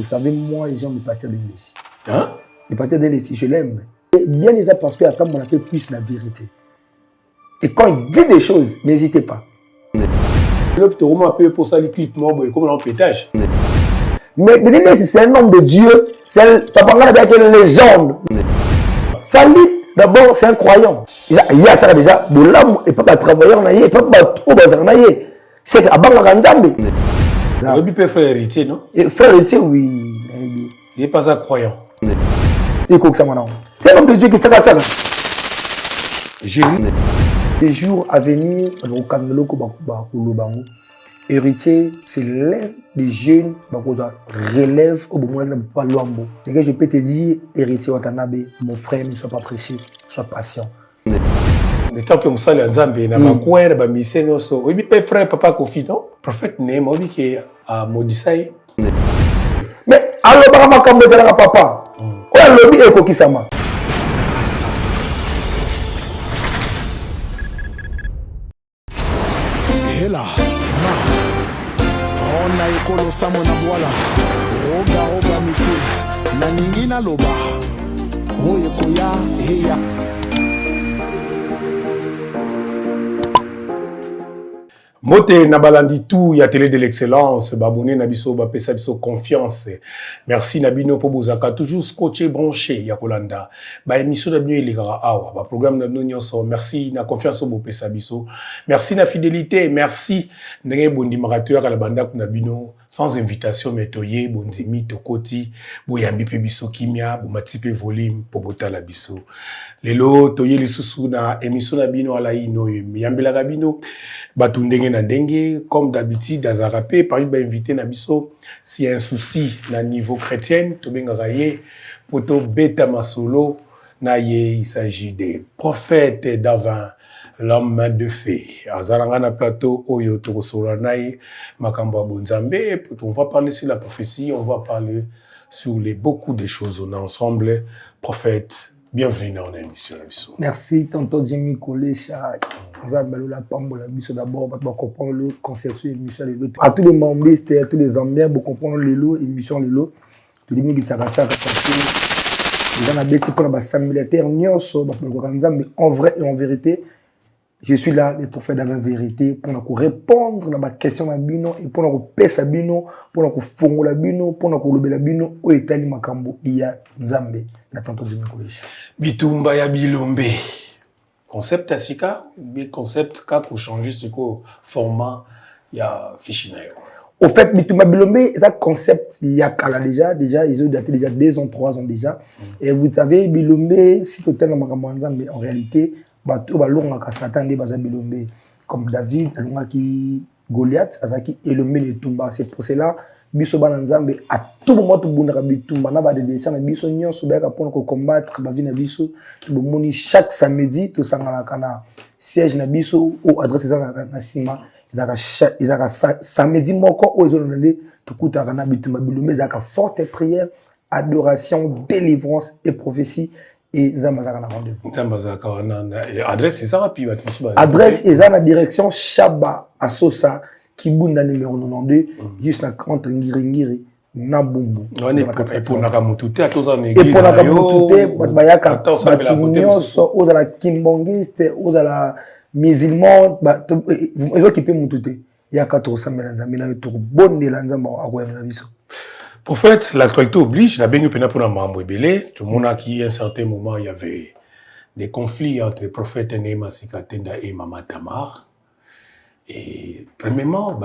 Vous savez, moi, j'aime le pasteur d'Indessi. Hein? Le pasteur d'Indessi, je l'aime. Bien les parce que attends, on appelle plus la vérité. Et quand il dit des choses, n'hésitez pas. L'autre roman a payé pour ça, les clips, comme un pétage. Mais Indessi, c'est un homme de Dieu. C'est Papa Ngana avec une légende. Fali, d'abord, c'est un croyant. Il y a ça déjà. De l'homme, et pas travailleur, il pas au bazar. C'est qu'à Bangla Nzambe. Il peut faire héritier, non? Faire héritier, oui. Il n'est pas un croyant. C'est l'homme de Dieu qui est ça. Jésus. Les jours à venir, héritier, c'est l'un des jeunes qui relève au moment où pas l'ombo. C'est que je peux te dire, héritier Watanabe, mon frère, ne sois pas précis, sois patient. Le temps que je suis en Zambie, je suis coin, je suis en Zambie, je suis frère papa Kofi, non? Prophète Néma, je suis à Modissaï. Mais alors, je suis papa. Je suis lobby Kisama. Hela, ma, on a écolo samo na boala, roga misi, na ningina loba, oye koya, heya. Moté Nabalandi tout, il y a télé de l'excellence, babonné Nabiso, bapesa biso confiance. Merci Nabino Pobozaka, toujours scotché, branché, Yakolanda. Ba émission Nabino Eligara Awa, ba programme Nabino Nyonso. Merci na confiance au bopesa biso. Merci na fidélité, merci Ndenge Bondi Marateur à la banda Nabino, sans invitation, mais toye, Bondimi, Tokoti, Boyambi Pebiso Kimia, Bomatipe Volume, Pobota Labiso. Lelo, toye les sous na émission Nabino à la ino, Yambela Gabino, Batundenge na dengue, comme d'habitude, dans un rappel, par exemple, invité Nabiso, s'il y a un souci na niveau chrétien, Tobenga Raye, Poto Beta Masolo, Naye, il s'agit des prophètes d'avant, l'homme de fée. Azarangana plateau, Oyo Tokosora Naye, Makamba Bonzambe, on va parler sur la prophétie, on va parler sur beaucoup de choses. On est ensemble, prophètes. Bienvenue dans l'émission. Merci, tonton Jimmy Kolecha. D'abord, pour comprendre le concept de l'émission. À tous les membres, à tous les amis, pour comprendre l'émission, l'émission. Tout le monde qui en vrai et en vérité, je suis là, le prophète de la vérité, pour répondre à ma question et pour nous pèser bino, pour nous fongo la bino, pour nous lever la bino, au Italie makambo iya Nzambe. Bitumba ya bilombe. Concept asika, mais concept ka ko changer ce ko format ya fichinayo. Au fait, Bitumba bilombe, ça concept il y a kala déjà ils ont daté déjà 2 ans, 3 ans déjà. Et vous savez bilombe si tu tellement makambo Nzambe en réalité bato balonga ka Satan de baza bilombe comme David alonga ki Goliath azaki elombe le tumba. C'est pour cela biso bana Nzambe à tout moment to bundaka bitumba na ba de descendre biso nyonso ba ka pour combattre ba vie na biso bomoni chaque samedi to sangana kana siège na biso ou adresse za na sima izaka samedi moko o ezolonde to kutaka na bitumba bilombe zaka forte prière, adoration, délivrance et prophétie. Et Nzambazaka na rendez-vous. Nzambazaka adresse c'est ça puis adresse et ça na direction Chaba Asosa Kibunda numéro 92 juste na entre Ngiringiri na Bumbu. Et pour Nakamutute à tous en église. Et pour Nakamutute bayaka batunyoso aux la kimbongiste aux la musulman ils occupent Mutute. Il y a 400 000 Nzambe na to bonne Nzamba akoya na biso. Prophète, l'actualité oblige, la béni pena pour la mambo belé. Tout le monde a qui, à un certain moment, il y avait des conflits entre le prophète Néma Sikatenda et Mama Tamar. Et premièrement,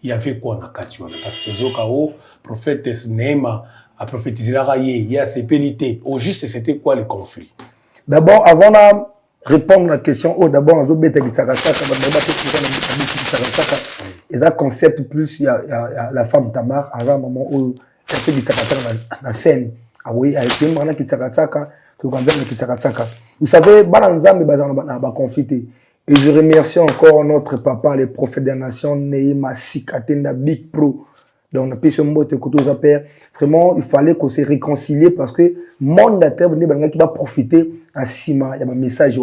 il y avait quoi dans Katiwana? Parce que Zokao, prophète Néma a prophétisé la raillée, il y a ses pénités. Au juste, c'était quoi le conflit? D'abord, avant de répondre à la question, d'abord, on a besoin et ça concept plus il y a la femme Tamar à un moment où elle fait du la scène ah oui elle fait maintenant qui tsaka tout quand même qui tsaka vous savez balanzambe bazana ba confité et je remercie encore notre papa le prophète des nations Néma Sikatenda Big Pro donc on a pu se montrer que tous père vraiment il fallait qu'on se réconcilie parce que monde à terre qui va profiter à Sima, il y a un message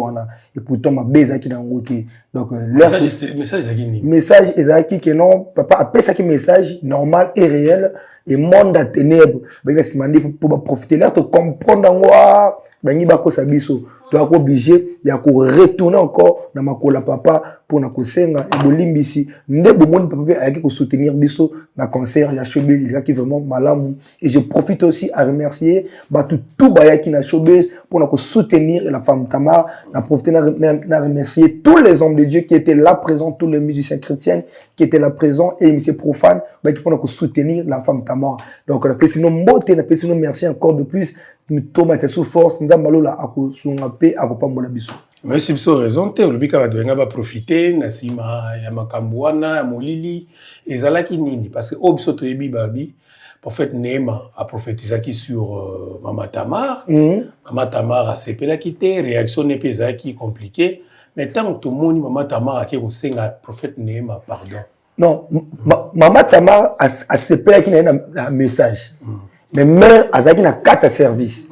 et pourtant ma base qui dans côté. Donc message Ezaki que non papa appelle ça qui message normal et réel et monde à ténèbres. Ben c'est mandé pour profiter là te comprendre moi ben ba ko sabiso. Tu es obligé il y a ko retourner encore dans ma kola papa pour na ko senga et bolimbisi nde bo monde papa ayaki ko soutenir biso na concert ya showbiz il y a qui vraiment malamu et je profite aussi à remercier ba tout bayaki na showbiz pour na ko soutenir la femme Tamar na profiter na remercier tous les hommes de Dieu qui étaient là présents, tous les musiciens chrétiens qui étaient là présents et les profanes bah, qui pour soutenir la femme Tamar. Donc on a fait sinon merci encore de plus. Nous tomons sous force, nous avons là à paix, à pas biso. Mais c'est pour raison te le bika va profiter na sima ya makambwana ya molili ezalaki nini parce que obiso to yebi babi prophète Néma a prophétisé sur Mama Tamar. Mama Tamar a sepela quitté réaction n'est pas qui compliquée. Mais tant que tout le monde, Mama Tamar a dit prophète Néma pardon. Non, Mama Tamar a sepela qui n'a un message. Mais mère azaki na 4 services.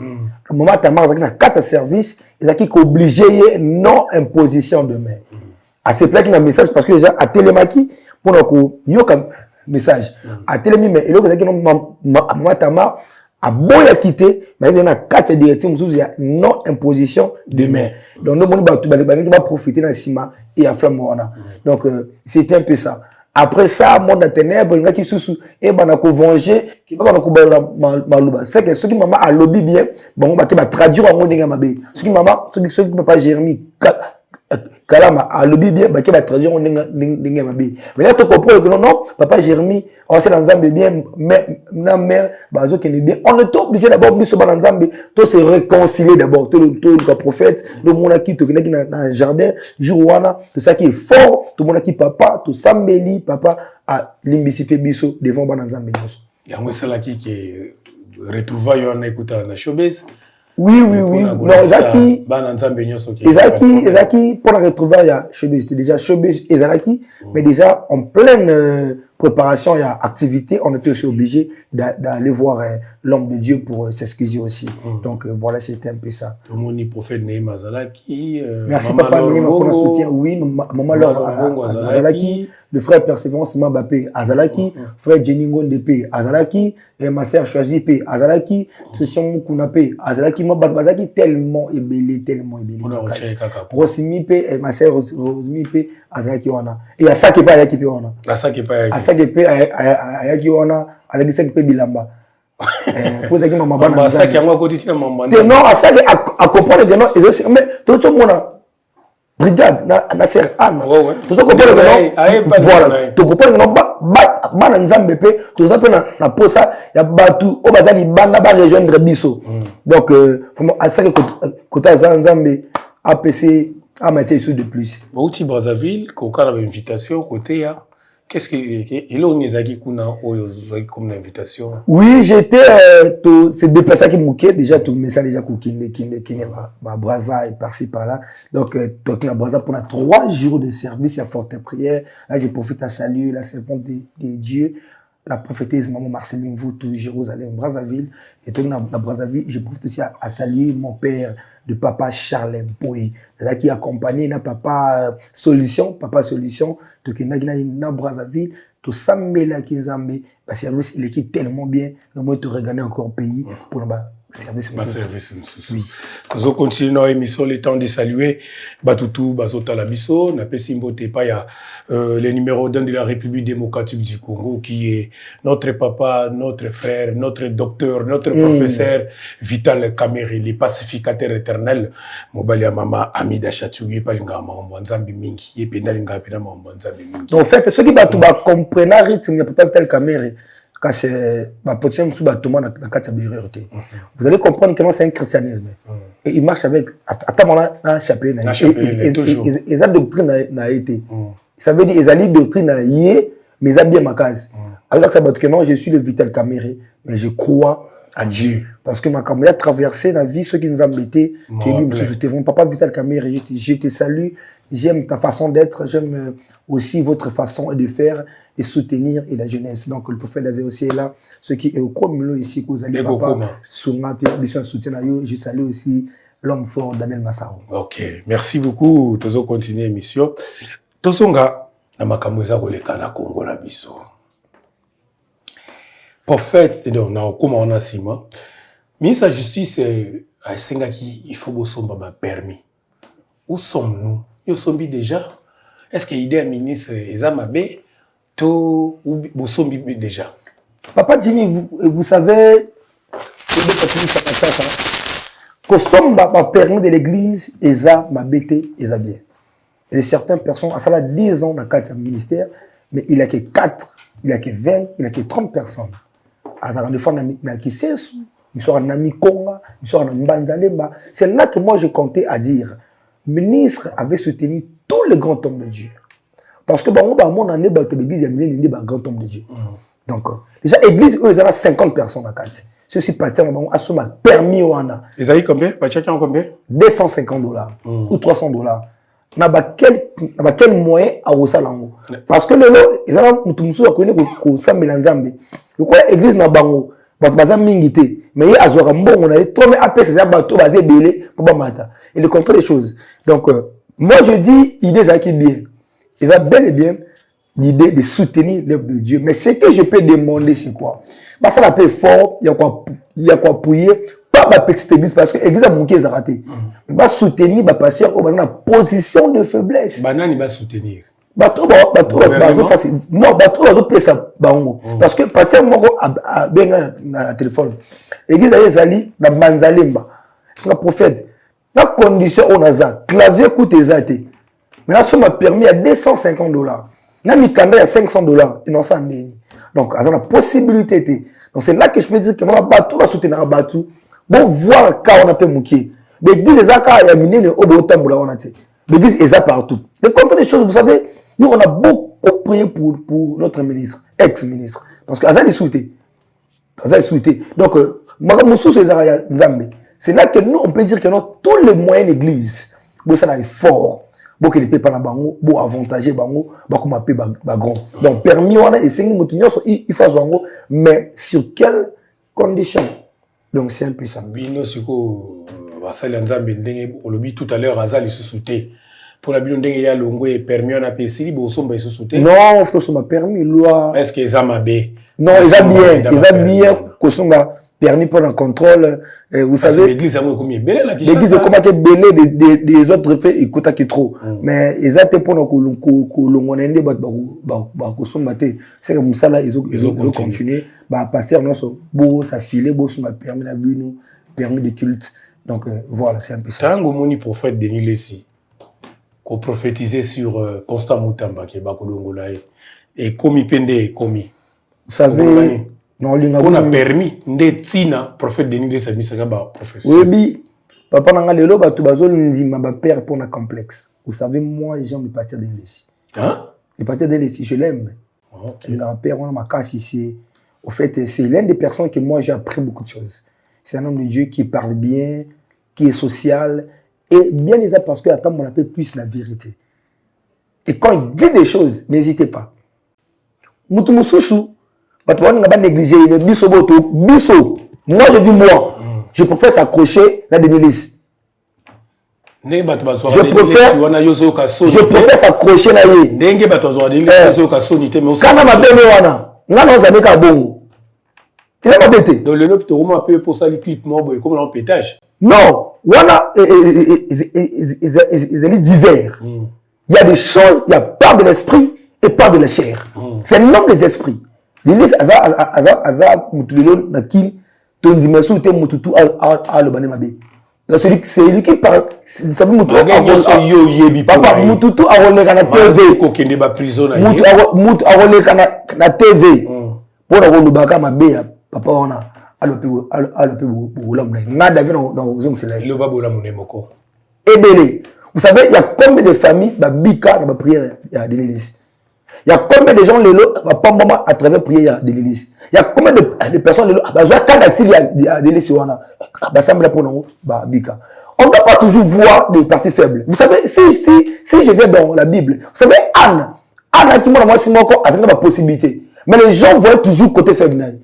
Mama Tamar azaki na 4 services, ezaki obligé non imposition de main. A sepela qui n'a un message parce que déjà à télémaki pour nous yoka message. A télémi mais eloko ezaki Mama Tamar a boya quitter mais il y a 4 directives il y a non imposition de main. Donc nous on va profiter dans Sima et à Flamona. Donc c'était un peu ça. Après ça, monde à ténèbres, il y a qui sous et ben on venger, qui va on malouba. C'est que ceux qui maman a lobby bien, bon on va traduire en monde ngamabe. Ceux qui maman, ceux qui papa Jérémie Kalama a lobby bien, bah qui va traduire en ngamabe. Mais là tu comprends que non, papa Jérémie, on s'est dans Zambie bien, mère, bazo qui est bien. On est obligé d'abord de se dans Zambie, tout se réconcilier d'abord, tout le prophète, le monde qui te venait dans le jardin, jour tout ça qui est fort, tout le monde qui papa, tout Sambeli, papa a limbisipe biso devant dans Zambie. Il y a un seul qui retrouvaille on écoute na showbiz. Oui. Non, Ezaki, pour la retrouver, il y a showbiz. C'était déjà showbiz Ezaki, mais déjà en pleine préparation, il y a activité. On était aussi obligé d'aller voir l'homme de Dieu pour s'excuser aussi. Donc voilà, c'était un peu ça. Tout le monde est prophète Néma Azalaki. Merci papa Néma pour le soutien. Oui, maman Laure Azalaki, le frère Persévérance Mbappé Azalaki, frère Jenny Ngondepé Azalaki, et ma sœur Choisi P Azalaki, Christian Moukounapé Azalaki, Bazaki tellement ébélé. Rosimi P et ma sœur Rosimi P Azalaki wana. Et à ça qui est pas Ayaki P wana. À ça qui est pas à ça qui est pas Ayaki wana, avec ça qui peut bilamba. Pour ça qui m'a mabana. À ça qui a moi côté tina maman. Non, à ça qui à comprendre que non, mais tout le monde brigade na ser Anne. Tout ça comprendre que non. Voilà. Tu comprends que non ba nzambe pe, tout ça peut na posa ya batu o bazali banda ba rejoindre biso. Donc à ça que côté nzambe APC a matière sous de plus. Bauti Brazzaville, koka na invitation côté ya. Qu'est-ce que il on ezaki kuna oyo comme invitation? Oui, j'étais c'est déplacé qui mouké déjà tout message déjà kine ba Brazza et par-ci par-là. Donc la Brazza pendant 3 jours de service à forte prière. Là je profite à saluer la servante de Dieu, la prophétesse maman Marceline Voutou, Jérusalem, Brazzaville. Et donc dans Brazzaville, je profite aussi à saluer mon père de papa Charles Boy, qui accompagné na papa Solution, to na Brazzaville, to Sambela Kinzambe, parce que il est tellement bien, le moins te regarder encore pays pour service. Oui. Nous allons continuer notre émission, le temps de saluer Batutu, Bazota Labiso, na Pesimbo Tepaya, le numéro 1 de la République démocratique du Congo, qui est notre papa, notre frère, notre docteur, notre professeur Vital Kamerhe, le pacificateur éternel. Mobalia Mama Amida Chatouye, Palingama, Mwanzambi Mingi, Yepenalinga, Mwanzambi Mingi. En fait, ceux qui comprennent le rythme, il n'y a pas Vital Kamerhe. Quand c'est vous allez comprendre que c'est un christianisme. Et il marche avec un chapelet. Et sa doctrine n'a été. Ça veut dire que les doctrine mais ils ont bien ma case. Alors que non, je suis le Vital Kamerhe, mais je crois à Dieu. Parce que ma caméra a traversé la vie, ceux qui nous ont embêtés. Tu dis, monsieur, je te vois, papa Vital Kamerhe, je te salue. J'aime ta façon d'être, j'aime aussi votre façon de faire, de soutenir et la jeunesse. Donc, le prophète avait aussi là, ceux qui est au Commulo ici, que vous allez papa, je salue aussi l'homme fort Daniel Massao. Ok, merci beaucoup. Tozo continuer l'émission. Tozonga na makambo eza koleka na Congo na biso. Prophète, donc na comment on a sima. Ministre de la Justice a sengaki il faut bosomba ba permis. Où sommes-nous? Yo sombi déjà. Est-ce que l'idée ministre Ezamabe to ou bosombi déjà? Papa Jimmy, vous savez que somba ba permis de l'église Ezamabe eza bien. Et certaines personnes, ça a 10 ans dans le cadre du ministère, mais il a que 4, il a que 20, il a que 30 personnes. C'est là que moi je comptais à dire, le ministre avait soutenu tous les grands hommes de Dieu. Parce que bon, on a l'église, il y a un grand homme de Dieu. Donc, déjà, l'église, il y a 50 personnes dans le cadre. C'est aussi pasteur, on a permis. Ils ont combien? Combien? $250 ou $300. Quel moyen à Rosalango. Parce que ils ont tout que ça mélange. Le quoi l'église na bango, baza mingité, mais il a azora mbongo on a trop mais après c'est bateau basé belé pour bamata. Il est contre les choses. Donc moi je dis l'idée ça qui est bien. Ils ont bel et bien l'idée de soutenir l'œuvre de Dieu. Mais ce que je peux demander c'est quoi? Bah ça la paix fort, il y a quoi pouiller. Pas ma petite église parce que l'église a manqué les ratés. Mais bah soutenir bah pasteur au dans position de faiblesse. Banani va soutenir. Bateau facile. Non, bateau ça bango. Parce que pasteur moko a bien na téléphone. L'église a ezali na Manzalemba. C'est un prophète. La condition on a ça, clavier coûte ezate. Mais là ça m'a permis à $250. Na mikanda à $500 innocent ndeni. Donc ça la possibilité. Donc c'est là que je peux dire que moi bateau va soutenir bateau. Bon voir quand on a peu mouki. L'église ezaka ya minene au botambola on a dit. L'église est partout. Le contre des choses, vous savez, nous on a beaucoup prié pour notre ministre, ex-ministre. Parce que Azali souhaité. Donc, c'est là que nous on peut dire que nous, tous les moyens de l'église, ça est fort. Beaucoup de pas na bango, beaucoup avantager bango, beaucoup m'appeler grand. Donc permis on a et il faut zongo, mais sur quelles conditions? Donc c'est un peu ça. Bino siko basali nzambe ndenge olobi tout à l'heure Azali sous-souté. Pour la bino ndenge ya longo et permis on a payé bosomba sous-souté. Non, ça m'a permis loi. Est-ce que Ezamabe? Non, ils ont bien kosomba permis pour un contrôle. Vous savez, l'église a combien belé la l'église est comme que belé des autres faits écoute qui trop. Mais ils ont pour kolongonende ba kosomba te. C'est comme ça là ils ont continué. Bah pasteur non so beau ça filé beau suma permis la bino permis de culte. Donc voilà, c'est un peu ça. Tango moni prophète Denis Lessi ko prophétiser sur Constant Mutamba qui est bakolongola et komi pende komi. Vous savez, non, on a permis ndetina prophète Denis Lessi misaka ba professeur. Oui, papa nanga lelo ba to bazol nzima ba père pour na complexe. Vous savez moi j'aime le pasteur Denis Lessi. Hein? Le pasteur Denis Lessi, je l'aime. OK. Le père on a ma casse ici. Au fait, c'est l'une des personnes que moi j'ai appris beaucoup de choses. C'est un homme de Dieu qui parle bien, qui est social et bien les a parce que attends on appelle plus la vérité. Et quand il dit des choses, n'hésitez pas. Mutu mususu on n'a pas négligé le biso boto biso. Moi je dis moi, je préfère s'accrocher la Denis Lessi. Je préfère s'accrocher là yé. Ndenge bato zo Denis Lessi zo ka sonité mais kana mabene wana. Ngana za meka bongo. Il a pas bêté. Donc le lop to un peu pour ça les clips moi boy comme un pétage. Non, wana ils sont divers. Il y a des choses, il y a part de l'esprit et part de la chair. C'est l'homme des esprits. L'église aza mutulelo na kin ton dimension te mututu a le bané mabé. C'est lui qui parle, ça veut mututu papa mututu a rolé na TV ko kende ba prison na mutu a rolé na TV pour na rolubaka mabé papa ona alope bolam na nga David na ozong cela le ba bolam moko ebele. Vous savez il y a combien de familles ba bika na ba prière ya Denis Lessi. Il y a combien de gens à travers prière de l'église. Il y a combien de personnes on ne doit pas toujours voir des parties faibles. Vous savez, si je viens dans la Bible, vous savez, Anne qui m'a dit la possibilité. Mais les gens voient toujours côté faible.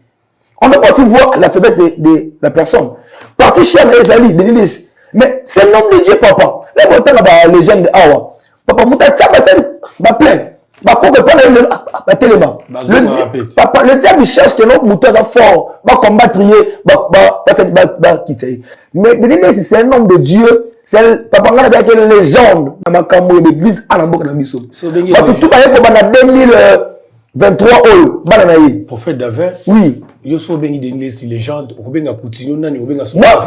On ne doit pas aussi voir la faiblesse de la personne. Parti chez Ezali, de l'église. Mais c'est l'homme de Dieu, papa. Là, bon, t'as la légende Awa. Papa, Mouta Tchamba, c'est plein. Papa, le diable cherche que l'homme Mouta soit fort, va combattre, va quitter. Mais c'est un homme de Dieu. C'est papa, on a bien une légende dans ma campagne d'église à l'amboka Namiso. Tout le 2023, prophète Davin. Oui. Yo so bengi Denis légende, ou benga Coutinho nani, ou benga.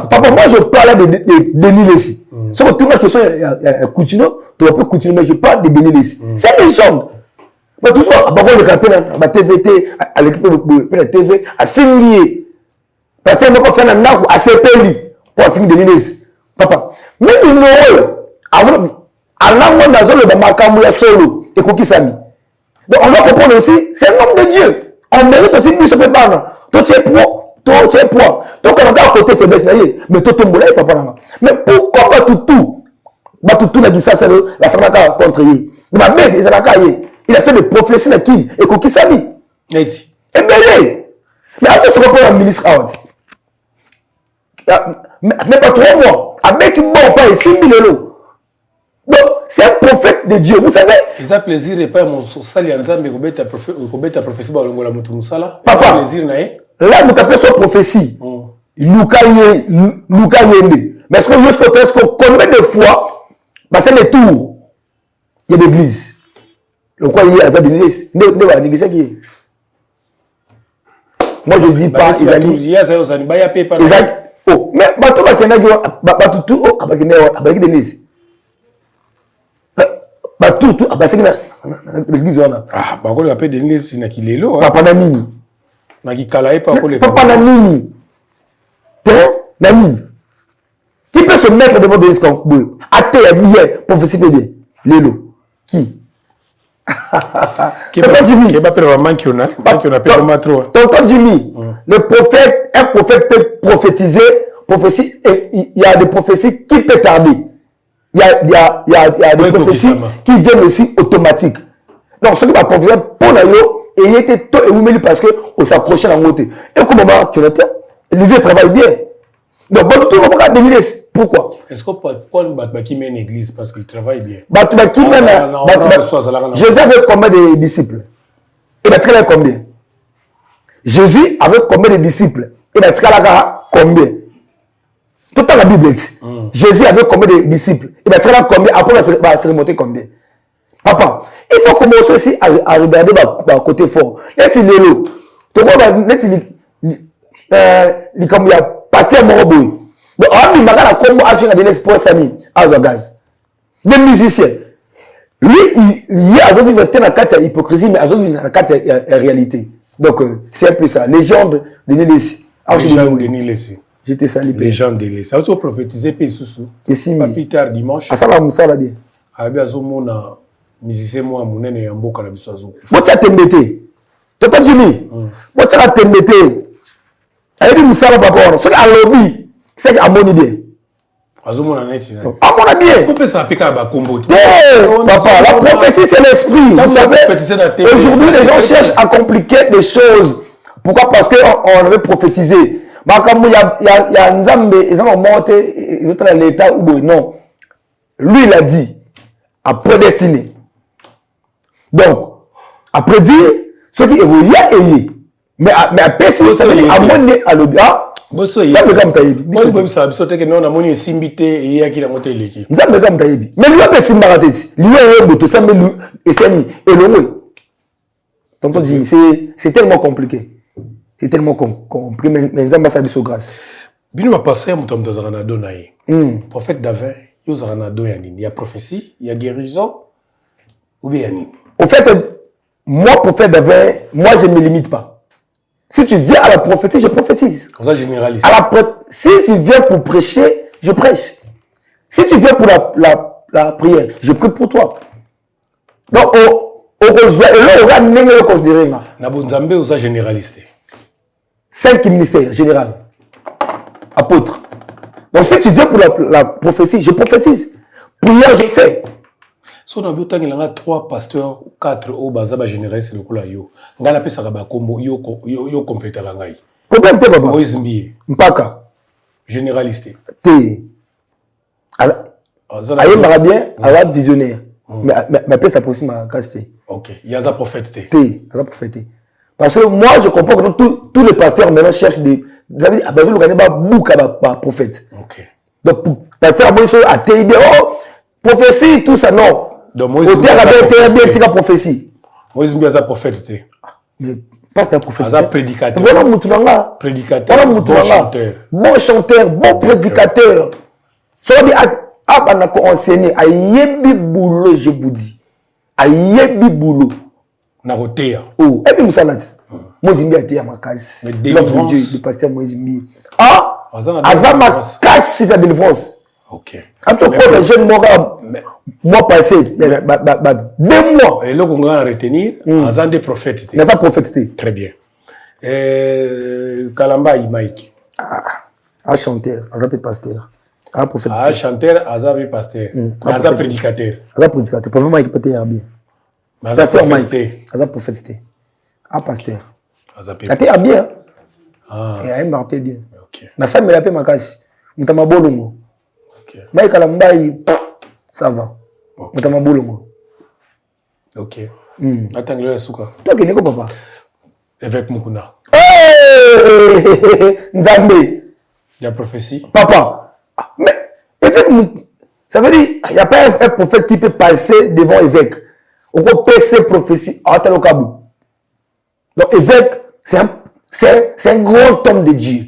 Papa, moi je parle de Denis Lessi. Si on tourne la question à Coutinho, tu vas pas Coutinho, mais je parle de Denis Lessi. C'est une légende. Bah tout ça, bah on le rappelle à TVT, à l'équipe de la TV, à Finlier. Parce que moi fait un naku à CPLI pour finir Denis Lessi. Papa, même une rôle avant à l'angle dans le Makamou ya solo et Koki Sami. Donc on doit comprendre aussi, c'est un homme de Dieu. On mérite aussi de se préparer. Toi, tu es poids. Donc, on a un côté faiblesse, mais toi, tu es papa. Mais pourquoi pas tout n'a dit ça, c'est la Samaka contre lui. Il a fait des prophéties de qui et Koki Sami. Et bien, mais attends, ce qu'on peut le ministre Awad. Mais pas 3 mois. Avec bon, pas 6 000 euros. Donc, c'est un prophète de Dieu, vous savez. Ils ont plaisir et pas mon sali anza mais kobeta prophétie ba longola mutu musala. Papa, plaisir nae. Là, nous tapons sur prophétie. Luka Yende. Mais est-ce que combien de fois, bah c'est les tours, il y a l'église. Le quoi il y a l'église. Moi je dis pas, ils allaient. Il y a ça aux animaux, il y a pas. Oh, mais bateau va kenna tout oh abakene abaki l'église. Bah tout c'est que l'église on a. Ah bah on appelle Denis c'est na kilelo. Papa na nini. Na kikalae pas pour les. Papa na nini. Na nini. Qui peut se mettre devant Denis comme athée bien prophétie bien. Lelo. Qui? Tonton Jimmy. Qui va faire maman qui on a pas mal trop. Tonton Jimmy. Le prophète, un prophète peut prophétiser, prophétie et il y a des prophéties qui peuvent tarder. Il y a des prophéties qui viennent aussi automatiques. Donc, ce qui va prophétiser pour l'ayo, et il était tôt et oumeli parce qu'on s'accrochait à la montée. Et comme on tu l'as le vieux travaille bien. Donc, tout le monde a deviner pourquoi. Est-ce que pourquoi qui mène une église parce qu'il travaille bien? Jésus avait combien de disciples? Il a tiré combien? Jésus avait combien de disciples? Il a tiré combien? Tout dans la Bible dit. Jésus avait combien de disciples? Il a tiré combien? Après, il va se remonter combien? Papa, il faut commencer aussi à regarder le côté fort. Laisse-il l'élo. Tu vois, il comme il y a pasteur Moroboy. Donc, on a comme affaire de l'espoir Sami, Azogaz. Les musiciens. Lui, il a vécu dans la carte hypocrisie, mais il a vécu dans la carte réalité. Donc, c'est un peu ça. Légende de Nélessi. Légende de Nélessi. J'étais salé. Légende de Nélessi. Ça a aussi prophétisé P-Soussou. Pas plus tard dimanche. Ah, ça va, Moussa, là bien. Ah, bien, Zomona, musicien, moi, mon aîné, et un beau cannabis. Moi, tu as t'embêté. Tonton Jimmy. Moi, tu as t'embêté. Elle dit Moussa, papa. C'est un lobby. C'est un bon idée. À mon avis, est-ce qu'on peut s'appliquer à Bakombo? Papa, la prophétie, c'est l'esprit. Vous savez, aujourd'hui, les gens cherchent à compliquer des choses. Pourquoi? Parce qu'on avait prophétisé. Il y a Nzambe, ils ont monté, ils ont dans l'état ou non. Lui, il a dit, à prédestiner. Donc, à prédire, ce qui est mais à pessimiste, ça veut dire à monter à l'objet. Ça me comme taïbi. Moi, je sais que non, on a mon simbité et il y a qui l'a monté l'équipe. Ça me comme taïbi. Mais lui, il simbarate. Lui, il ça me lui et c'est et le tonton Jimmy, c'est tellement compliqué. C'est tellement compliqué. Mais nous avons ça de grâce. Bien, on va passer à mon temps de Zaranado naï. Prophète Davin, il y a Zaranado yanni. Il y a prophétie, il y a guérison ou bien yanni. Au fait, moi, prophète Davin, moi, je ne me limite pas. Si tu viens à la prophétie, je prophétise. Comme ça, généraliste. Si tu viens pour prêcher, je prêche. Si tu viens pour la prière, je prie pour toi. Donc, on va considérer. Nabonzambe ou ça généraliste? 5 ministères général. Apôtre. Donc, si tu viens pour la prophétie, je prophétise. Prière, je fais. Si on a 3 pasteurs ou 4 au bazaba généraliste le kola yo. Ngana pesa ka ba kombo yo complète la ngai. Problème te baba. Moïse Mbié. Mpaka. Généraliste. Te. ayembaka bien aza visionnaire mais apesa posi makasi te. Ok, il y a sa prophète te. Parce que moi je comprends que tous les pasteurs maintenant cherchent des prophètes. Ok. Donc pasteur Moïse a été prophétie tout ça non. Donc Moïse bien prophétie. Moïse bien sa prophète. Mais pasteur prophète. Asa prédicateur. Voilà mutunanga. Prédicateur. Bon chanteur. Bon chanteur, bon prédicateur. Soit bien a enseigné ayebi boulot je vous dis. Ayebi boulot. Narotea. Oh, et puis Moussalati. Moïse a été à ma case. L'homme de Dieu, le pasteur Moïse Mbi. Ah, Azama casse c'est la délivrance. Ok. En tout cas, les jeunes mois passé, 2 mois. Et là, on va retenir, Azan des prophètes. Il y a sa prophétie. Très bien. Kalamba Mike. Ah, chanteur, Azan pasteur. Ah, prophète. Ah, chanteur, Azan pasteur. Azan prédicateur. Azan prédicateur. Pour le moment, il peut être bien. Pasteur Mike. Azan prophète. Ah, pasteur. Azan bien. Ah. Et Azan marqué bien. Ok. Mais ça me l'a fait ma casse. Moutama bolongo. Ok. Mike Kalamba, ça va. Moutama bolongo. Ok. Attends, le Yasuka. Toi qui n'es pas papa. Évêque Mukuna. Nzambe. Il y a prophétie. Papa. Mais évêque Mukuna. Ça veut dire, il n'y a pas un prophète qui peut passer devant évêque. On peut passer prophétie à Talokabou. Donc évêque, c'est un grand homme de Dieu.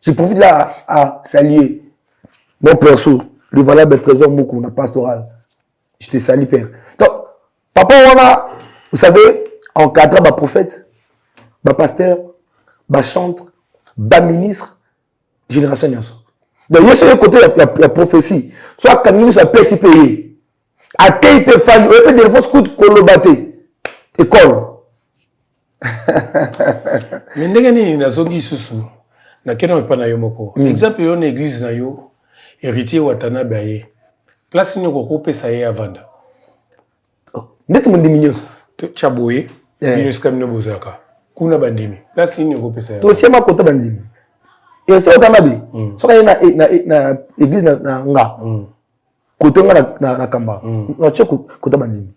Je profite là à saluer mon perso, le valable trésor Mukuna pastoral. Je te salue, Père. Donc, papa, vous savez, encadré par prophète, par pasteur, par chantre, par ministre, génération Nyanso. Donc, il y a ce côté, il y a prophétie. Soit quand nous sommes PCPE, à qui peut faire, il peut des fausses coups de colobaté. École. Mais n'engagez pas zongi susu. Na kena pas na yomoko. Exemple, yon église na yo, héritier watana baye. Place ni ko pesa ye avanda. Net mon diminution. Chaboye, minus kamino bozaka. Kuna bandimi. Place ni ko pesa ye. To tiema kota bandimi. Et c'est autant nabi. So ka na église na nga. Koto nga na kamba. Na tio kota bandimi.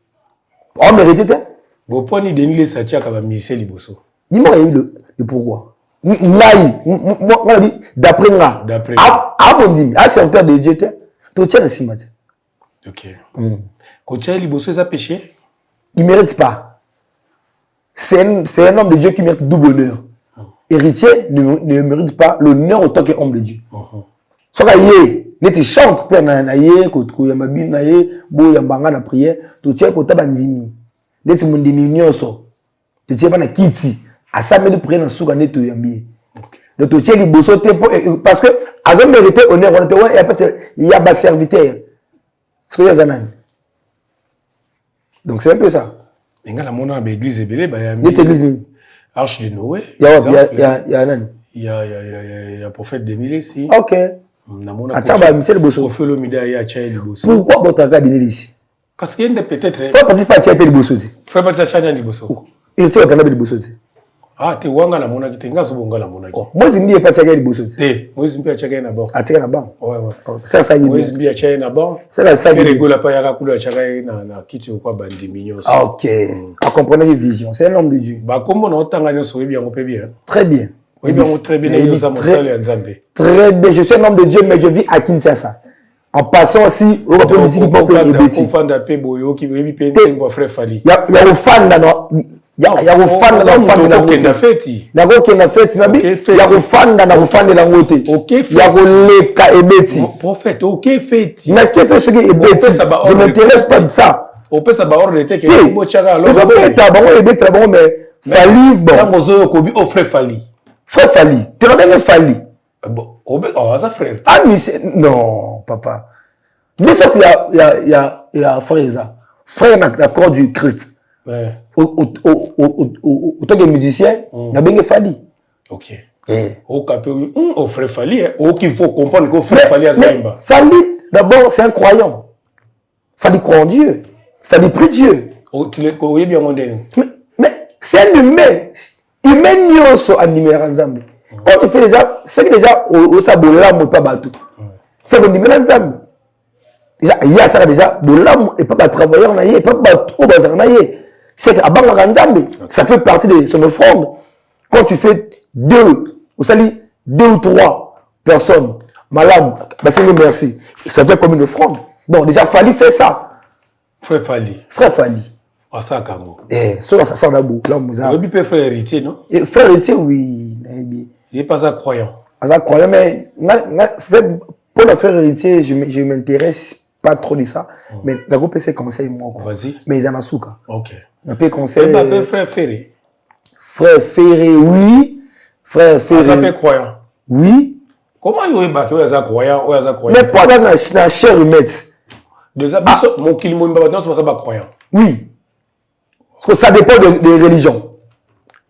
On mérite te. Bo poni denile sa tia ka ba ministère liboso. Dis-moi le pourquoi. Moi dit d'après nga. D'après. Ah bon dimi. Ah serviteur de Dieu te. To tiens na simati. Ok. Quand liboso ça péché? Il ne mérite pas. C'est un homme de Dieu qui mérite double honneur. Héritier ne mérite pas l'honneur autant qu'un homme de Dieu. Ce que tu chantes, père naye, ko yamabi naye, bo yambanga na prière, tu tiens ko tabandimi. Neti mon diminution. Tu tiens pas na kiti. À ça me de prière na souka neto yambi. Donc tu tiens liboso te parce que avant mériter honneur, il y a pas serviteur. Ce que y a zanan. Donc c'est un peu ça. Il y a une église ébélée, il y a église Arche de Noé. Il y a nani. Il y a prophète Denile ici. OK. Attends, monsieur le bosso. Pourquoi votre gars Denile ici? Parce qu'il y a peut-être. Faut participer à le bosso. Faut participer à le bosso. Il tient à le bosso. Ah, tu wanga la mona qui tenga so bonga la mona. Moi je me dis pas checker le bosso. Moi je me dis checker na bon. Ah checker na bon. Ouais. Ça y est. Moi je me dis checker na bon. Ça y est. Rigola pas yaka kula checker na kiti kwa bandi mignon. OK. À comprendre les visions. C'est un homme de Dieu. Ba comme on otanga nyo so bien on peut bien. Très bien. Oui bien très bien yo ça mosali ya Nzambe. Très bien, je suis un homme de Dieu mais je vis à Kinshasa. En passant aussi au Europe musique pour que les bêtises. Fanda pe boyo ki bebi pe ntengo frère Fali. Ya au fan là Il y a un fan de la route. Il y a un fan de la route. Il y a un fan de la route. Il y a un fan prophète, ok, fait. Mais qu'est-ce que c'est que je ne m'intéresse pas de ça. On peut savoir de tête que ils ont fait bon, mais Fali, bon. Oh, frère Fali. Frère Fali. Tu n'as pas Fali. Bon, oh, ça frère. Ah, mais non, papa. Mais ça, il y a frère Eza. Frère d'accord du Christ. Autant que musicien, il y a bien Fali. Ok. Au frère Fali, il faut comprendre qu'au frère Fali a Zaimba. Fali, d'abord, c'est un croyant. Fali croit en Dieu. Fali prie Dieu. Mais c'est un humain. Humain nyoso animé Nzambe. Quand tu fais déjà, c'est que déjà au sabola mo pas bateau. C'est que animé Nzambe. déjà il y a ça déjà bolam et pas travailleur na yé pas au bazar na yé c'est que abanga nzambe ça fait partie de son offrande quand tu fais 2 ou sali 2 ou 3 personnes malam bah c'est merci ça fait comme une offrande donc déjà Fally fait ça frère Fally ah ça Kango ça d'abord là muza oui peut frère héritier non et frère héritier oui il est pas un croyant mais fait pour le frère héritier je m'intéresse pas trop de ça mais la groupe c'est conseil moi vas-y mais ils en a souka OK un peu conseil frère Ferré oui frère Ferré ça peut croyant oui comment il est baqué ou croyant mais pour la chair humaine déjà biso mon kilimo mbaba non c'est pas croyant oui parce que ça dépend des religions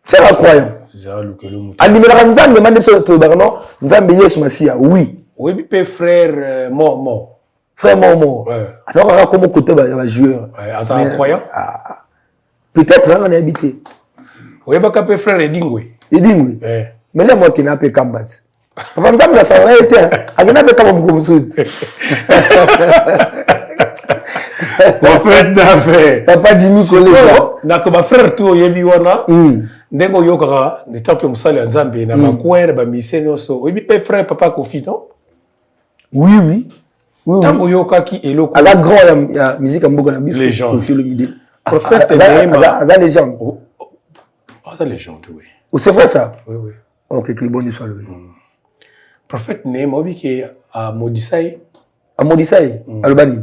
faire un croyant animer la nzambe mande to barno nzambe yesu masia oui peut frère mort frère mort alors comment côté va joueur ça un croyant peut-être on a habité oui peut frère Edingwe mais là moi qui n'a pas combattre papa nzambe la ça été akina pe kama mkumsuti prophète d'affaires papa Jimmy Koleja na ko ba frère to yebi wana ndengo yokaka de tant que musali ya nzambe na bakwere ba miseno so oyebi pe frère papa Kofi non oui tango yokaki eloko ala grand ya musique mboka na biso légende Kofi Olomide prophète Neema ala légende ça légende oui c'est vrai ça oui OK que bonne soit lui prophète Neema obi ke a Modisai alobani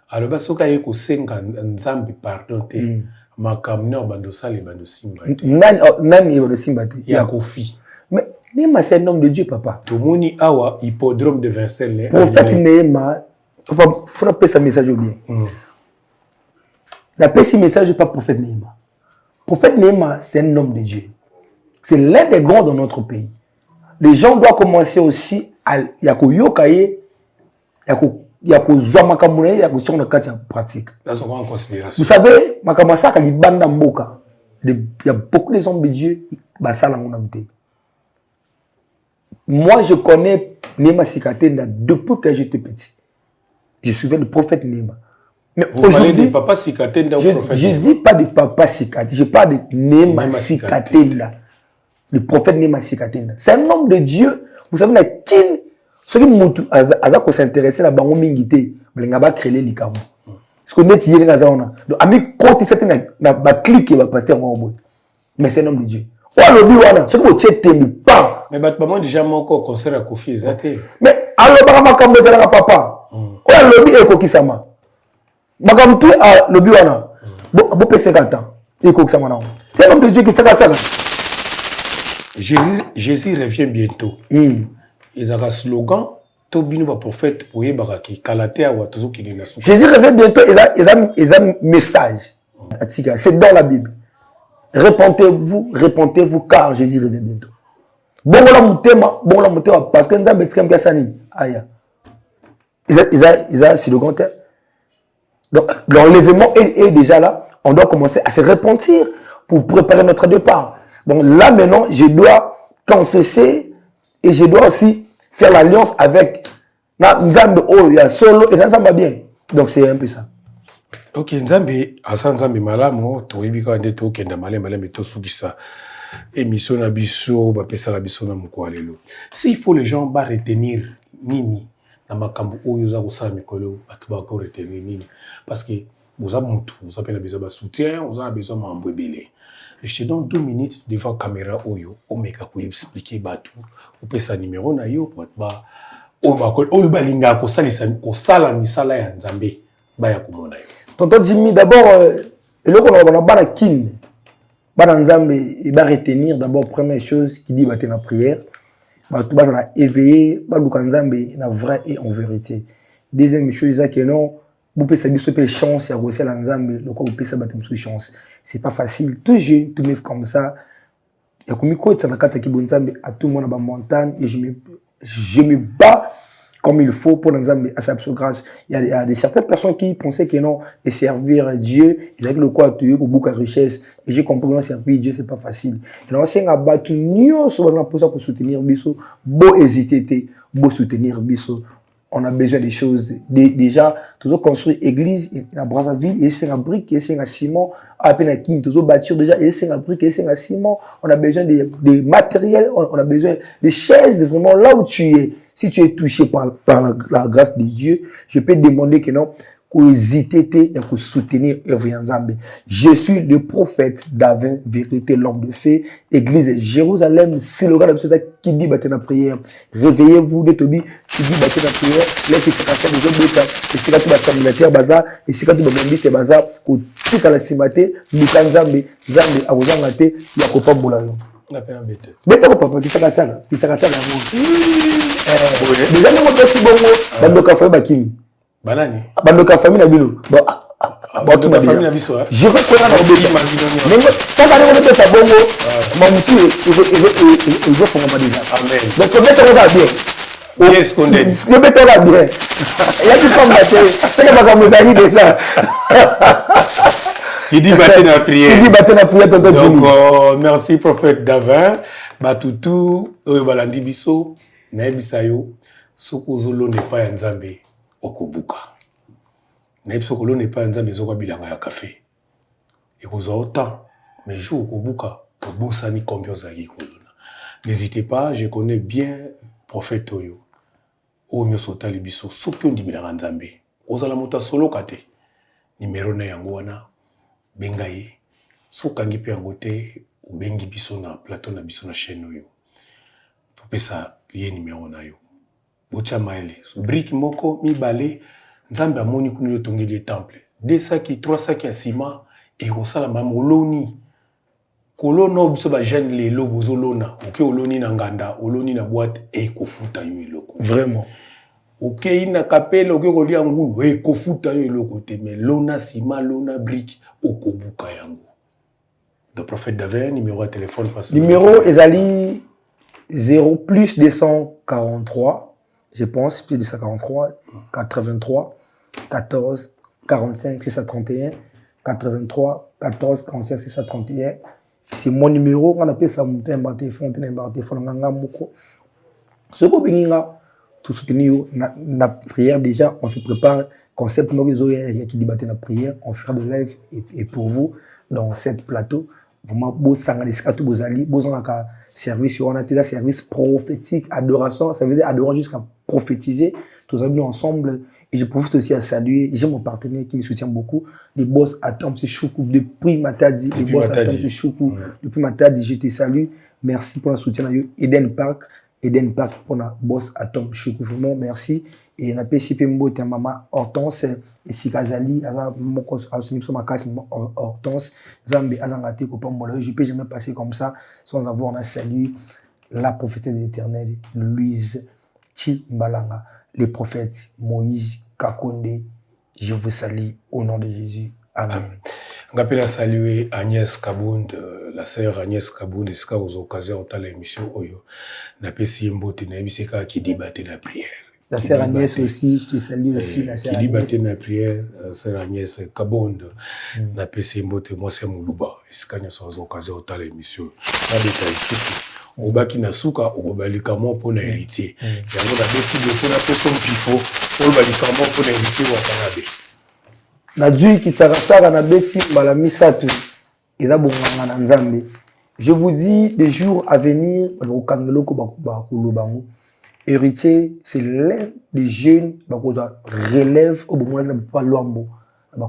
aloba soka ye ko senga nzambe pardon te makamna bando sale bando simba nani bando simba te ya Kofi mais Neema c'est un homme de Dieu papa tomoni awa hippodrome de Vincennes prophète Neema papa faut pas passer message bien la passer message pas prophète Neema prophète Neema c'est un homme de Dieu c'est l'un des grands dans notre pays les gens doivent commencer aussi à yako yokaye yako zwa makamuna yako chona kati ya pratique. Vous savez makamasa ka libanda mboka. Il y a beaucoup de hommes de Dieu basala ngonamte. Moi je connais Neema Sikatenda depuis que j'étais petit. Je suivais le prophète Neema. Mais vous parlez de papa Sikatenda ou prophète? Je dis pas de papa Sikatenda, je parle de Neema Sikatenda. Le prophète Neema Sikatenda. C'est un homme de Dieu. Vous savez, la kin, ce qui moutou, azako s'intéresser à bango mingité, mais ba créer likamo. Ce qu'on est hier dans donc ami côté certaine na ba clique ba pasteur ngombo. Mais c'est un homme de Dieu. O lobi wana, ce que tu t'aimes pas. Mais ba moi déjà moko concert à Kofi ezate. Mais aloba makambo zala papa. O lobi ekokisama. Makambo tu a lobi wana. Bo pese kata. Ekokisama na. C'est un homme de Dieu qui tsaka tsaka. Jésus revient bientôt. Ils ont un slogan, Tobino va prophète pour Yebaraki, Kalatea ou Atozuki de Nassou. Jésus revient bientôt, ils ont un message. C'est dans la Bible. Répentez-vous, car Jésus revient bientôt. Bon la moutema, parce que nous avons dit que c'est Aya. Ils ont slogan. Donc l'enlèvement est déjà là. On doit commencer à se repentir pour préparer notre départ. Donc là maintenant, je dois confesser et je dois aussi faire l'alliance avec Nzambe ya solo et Nzambe bien. Donc c'est un peu ça. OK, Nzambe asa Nzambe malamu to yibika ndeto kenda malema to sukisa émission na biso ba pesa la biso na mukwalelo. S'il faut les gens ba retenir nini na makambo oyo za kusala mikolo batuba ko retenir nini parce que vous avez mutu, vous avez besoin de soutien, vous avez besoin de m'embrouiller. Je te donne 2 minutes devant la caméra oyo, omeka pour expliquer batou, ou peut sa numéro na yo pour ba o ba ko o ba linga ko salisa ko sala misala ya Nzambe ba ya komona yo. Tonton Jimmy d'abord eloko na bana kin bana Nzambe et ba retenir d'abord première chose qui dit bater la prière, ba tout ba na éveiller ba luka Nzambe na vrai et en vérité. Deuxième chose ça que non vous pouvez savoir chance à réussir à Nzambe, le quoi vous pouvez savoir chance. C'est pas facile. Tout jeune, tout neuf comme ça. Il y a comme une ça va qui bon Nzambe à tout le monde à la montagne et je me bats comme il faut pour Nzambe à sa grâce. Il y a des certaines personnes qui pensaient que non, et servir Dieu, ils avaient le quoi tuer pour beaucoup de richesse. Et j'ai compris que servir Dieu c'est pas facile. Et on s'est abattu nous sur pour soutenir biso, beau hésiter, beau soutenir biso. on a besoin des choses. Déjà, tous construire église à Brazzaville, et c'est un brique, et c'est un ciment, à peine à King, tous bâtir déjà, et c'est un brique, et c'est un ciment. On a besoin des matériels, on a besoin des chaises, vraiment là où tu es. Si tu es touché par la grâce de Dieu, je peux te demander que non, qu'on hésite et qu'on soutenir œuvre Nzambe. Je suis le prophète d'Avin, vérité, l'homme de fée, église Jérusalem, c'est le gars de ça qui dit battre la prière. Réveillez-vous de Tobi, qui dit battre la prière, là qui se casse et c'est quand tu vas terminateur bazar, et c'est quand tu vas bomber bazar, qu'on tire à la cimate, Mika Nzambe, Nzambe, à vous engager, il y a copain boulano. La peine bête. Bête au papa, qui s'arrête là, qui s'arrête là. Déjà, tu vois que c'est bon, Bandoka Faye Bakimi. Banani. Bandoka famille na bino. Bandoka famille na biso. Je veux faire un audio. Je veux faire un audio ça bongo. Mamutu, il veut formaliser. Amen. Mais peut-être qu'on va bien. Yes, condé. Le béton va bien. Il y a qui forme la télé. C'est que ma camouflage déjà. Qui dit battre la prière. Qui dit battre la prière tonton Jimmy. Donc merci prophète Davin. Batutu oyo balandi biso na ebisayo sokozolo ne pas Nzambe okobuka. Na ebisayo ne pas Nzambe zokwa bilanga ya café. Ekozwa autant mais jour okobuka obosani combien zaki kolona. N'hésitez pas, je connais bien prophète oyo. O nyoso tali biso soki ondimela Nzambe. Ozala moto solo kate. Numéro na yango wana benga ye. Sokangi pe yango te bengi biso na plateau na biso na chaîne oyo. Topesa lié numéro na yo. Bocha maele. Brique moko mibale Nzambe amoni kuni tongeli temple. 2 sacs 3 sacs ya ciment et kosala mamoloni. Kolona biso ba jeune lelo bozolona. Oke oloni na nganda, oloni na boîte et kofuta yo eloko. Vraiment. Ok, ina kapela oke kolia ngulu e kofuta yo eloko te mais lona ciment, lona brique okobuka yango. Le prophète Davin, numéro de téléphone. Numéro Ezali 0 plus 243, je pense, plus 243, 83, 14, 45, 631, 83, 14, 45, 631. C'est mon numéro, on appelle ça mon téléphone, ce qu'on peut tout soutenir la prière déjà, on se prépare, concept qui débattent la prière, on fera de live et pour vous dans cette plateau. Vraiment, beau sangalesika tout bozali, beau sangalaka service, on a déjà service prophétique, adoration, ça veut dire adorer jusqu'à prophétiser. Tous amis ensemble, et je profite aussi à saluer, j'ai mon partenaire qui me soutient beaucoup, les boss Atom Choukou, depuis Matadi, les boss Atom Choukou, depuis Matadi, je te salue, merci pour le soutien à Eden Park pour la boss Atom Choukou, vraiment merci. Et na PCP Mbo était maman Hortense et Sikazali aza moko asuni so makasi Hortense Zambe azangate ko pambola je peux jamais passer comme ça sans avoir un salut la prophétesse de l'Éternel Louise Timbalanga, les prophètes Moïse Kakonde, je vous salue au nom de Jésus. Amen. On appelle à saluer Agnès Kabound, la sœur Agnès Kabound, et ce aux occasions de l'émission Oyo. Na PCP Mbo Tenebiseka qui débattait la prière. La sœur Agnès aussi, je te salue aussi, la sœur Agnès. Qui dit la prière, sœur Agnès Kabonde, na PC Mbote, moi c'est Moulouba. Est-ce qu'il y a sans occasion de l'émission? Obaki na suka, obalika mo pour na héritier. Et on a dit, pour la façon qu'il faut, obalika mo pour na héritier wa masabe. Na dui ki tsakasaka na beti mbala misatu, eza bonganga na Nzambe. Je vous dis, des jours à venir, au kangeloko bakulubango. Héritier, c'est l'un des jeunes qui relève au moment où on pas l'ombo, la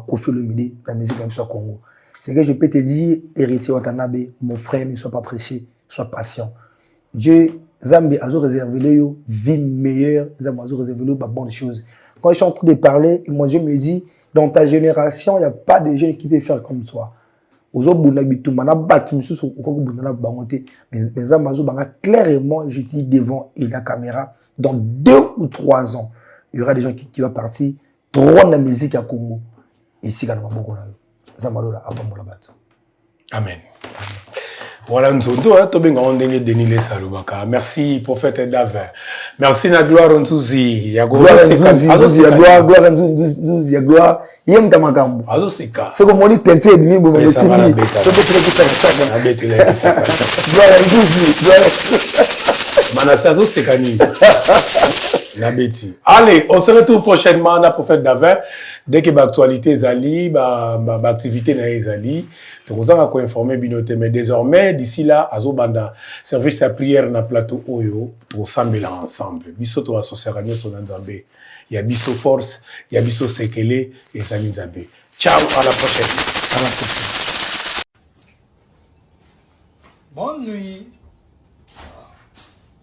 musique comme ça au Congo. C'est que je peux te dire, héritier Watanabe, mon frère, ne sois pas pressé, sois patient. Dieu, Zambé a réservé une vie meilleure, Zambé a réservé une bonne chose. Quand je suis en train de parler, mon Dieu me dit, dans ta génération, il n'y a pas de jeunes qui peuvent faire comme toi. Clairement, je dis devant la caméra, dans 2 ou 3 ans, il y aura des gens qui vont partir, droit la musique à Congo. Et si on a beaucoup Amen. Voilà, nous sommes merci, prophète Davin. Merci, na gloire Nzuzi. Gloire. Yem tamagambo. Azosika. C'est comme on dit tente et demi bon merci. Gloire Nzuzi. Manasazo Sekani. Nabeti. Allez, on se retrouve prochainement dans Prophète d'Avin. Dès que l'actualité Zali, l'activité na Zali, donc vous en informer binote. Mais désormais, d'ici là, Azobanda, service à prière na plateau Oyo, pour s'embêler ensemble. Biso to associer à son Nzambe. Il y a Biso Force, il y a Biso Sekele et Zali Nzambe. Ciao, à la prochaine. Bonne nuit.